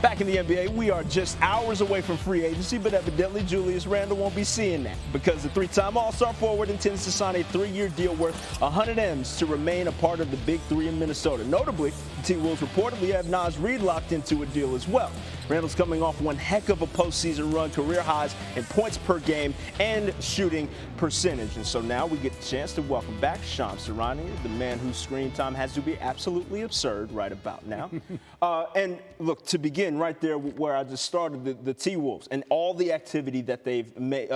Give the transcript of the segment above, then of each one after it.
Back in the NBA, we are just hours away from free agency, but evidently Julius Randle won't be seeing that because the three-time All-Star forward intends to sign a 3-year deal worth 100 M's to remain a part of the Big Three in Minnesota. Notably, the T-Wolves reportedly have Naz Reid locked into a deal as well. Randle's coming off one heck of a postseason run, career highs in points per game and shooting percentage. And so now we get the chance to welcome back Charania, the man whose screen time has to be absolutely absurd right about now. And look, to begin right there where I just started, the T-Wolves and all the activity that they've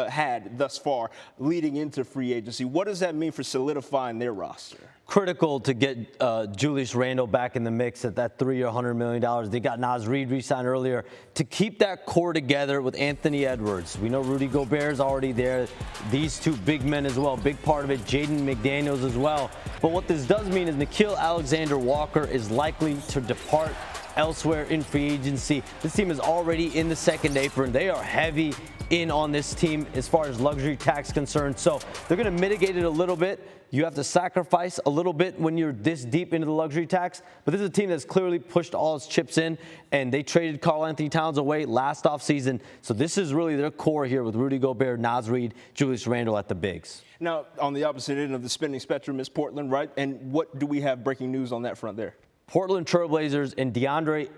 had thus far leading into free agency, what does that mean for solidifying their roster? Critical to get Julius Randle back in the mix at that 3-year, $100 million. They got Naz Reid re-signed earlier to keep that core together with Anthony Edwards. We know Rudy Gobert is already there. These two big men as well, big part of it. Jaden McDaniels as well. But what this does mean is Nickeil Alexander-Walker is likely to depart elsewhere in free agency. This team is already in the second apron. They are heavy in on this team as far as luxury tax concerned. So they're going to mitigate it a little bit. You have to sacrifice a little bit when you're this deep into the luxury tax. But this is a team that's clearly pushed all its chips in, and they traded Karl-Anthony Towns away last offseason. So this is really their core here with Rudy Gobert, Naz Reid, Julius Randle at the bigs. Now, on the opposite end of the spending spectrum is Portland, right? And what do we have breaking news on that front there? Portland Trailblazers and Deandre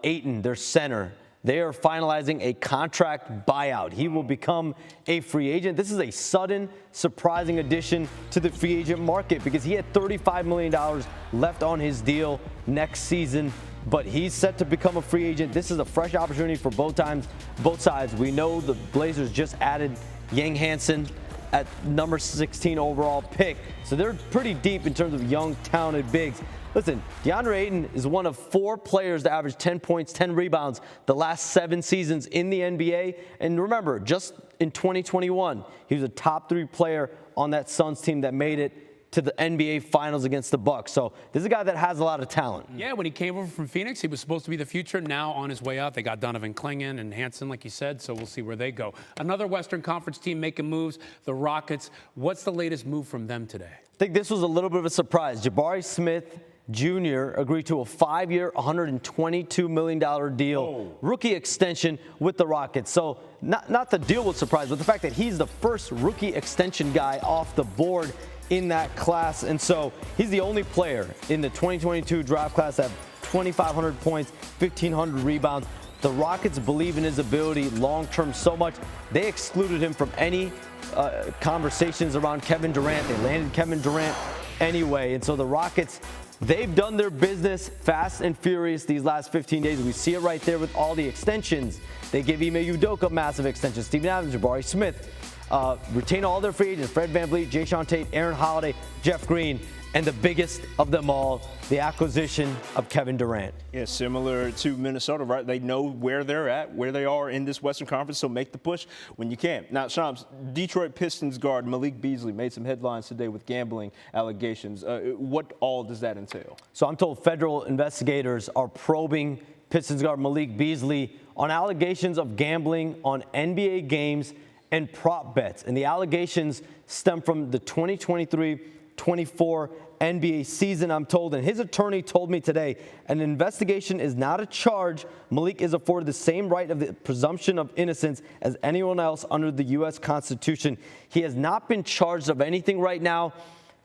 Ayton, their center, they are finalizing a contract buyout. He will become a free agent. This is a sudden, surprising addition to the free agent market because he had $35 million left on his deal next season, but he's set to become a free agent. This is a fresh opportunity for both sides. We know the Blazers just added Yang Hansen at number 16 overall pick, so they're pretty deep in terms of young, talented bigs. Listen, Deandre Ayton is one of 4 players to average 10 points, 10 rebounds the last 7 seasons in the NBA. And remember, just in 2021, he was a top 3 player on that Suns team that made it to the NBA Finals against the Bucks. So this is a guy that has a lot of talent. Yeah, when he came over from Phoenix, he was supposed to be the future. Now on his way out, they got Donovan Clingan and Hansen, like you said, so we'll see where they go. Another Western Conference team making moves, the Rockets. What's the latest move from them today? I think this was a little bit of a surprise. Jabari Smith Jr. agreed to a 5-year, $122 million deal, rookie extension with the Rockets. So not the deal was surprise, but the fact that he's the first rookie extension guy off the board in that class. And so he's the only player in the 2022 draft class that have 2,500 points, 1,500 rebounds. The Rockets believe in his ability long-term so much, they excluded him from any conversations around Kevin Durant. They landed Kevin Durant anyway. And so the Rockets, they've done their business fast and furious these last 15 days. We see it right there with all the extensions. They give Ime Udoka massive extensions. Steven Adams, Jabari Smith, retain all their free agents. Fred VanVleet, Jayshawn Tate, Aaron Holiday, Jeff Green, and the biggest of them all, the acquisition of Kevin Durant. Yeah, similar to Minnesota, right? They know where they're at, where they are in this Western Conference, so make the push when you can. Now, Shams, Detroit Pistons guard Malik Beasley made some headlines today with gambling allegations. What all does that entail? So I'm told federal investigators are probing Pistons guard Malik Beasley on allegations of gambling on NBA games and prop bets. And the allegations stem from the 2023-24 NBA season, I'm told. And his attorney told me today, an investigation is not a charge. Malik is afforded the same right of the presumption of innocence as anyone else under the U.S. Constitution. He has not been charged of anything right now,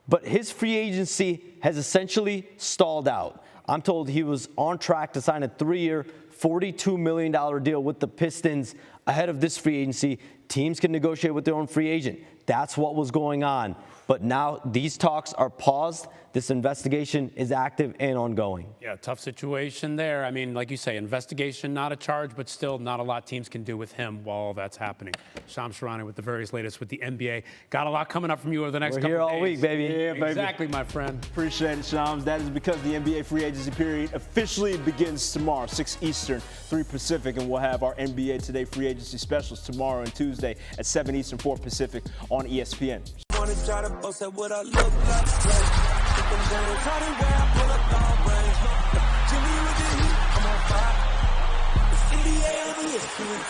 but his free agency has essentially stalled out. I'm told he was on track to sign a 3-year, $42 million deal with the Pistons ahead of this free agency. Teams can negotiate with their own free agent. That's what was going on. But now these talks are paused. This investigation is active and ongoing. Yeah, tough situation there. I mean, like you say, investigation, not a charge, but still not a lot teams can do with him while all that's happening. Shams Charania with the various latest with the NBA. Got a lot coming up from you over the next couple of days. We're here all week, baby. Yeah, baby. Exactly, my friend. Appreciate it, Shams. That is because the NBA free agency period officially begins tomorrow, 6 Eastern, 3 Pacific, and we'll have our NBA Today free agency specials tomorrow and Tuesday at 7 Eastern, 4 Pacific on ESPN. Wanna try to boast at what I look like. Think I'm gonna try to wear, I pull up all brains. Jimmy with the heat, I'm on fire. It's NBA on the ESPN.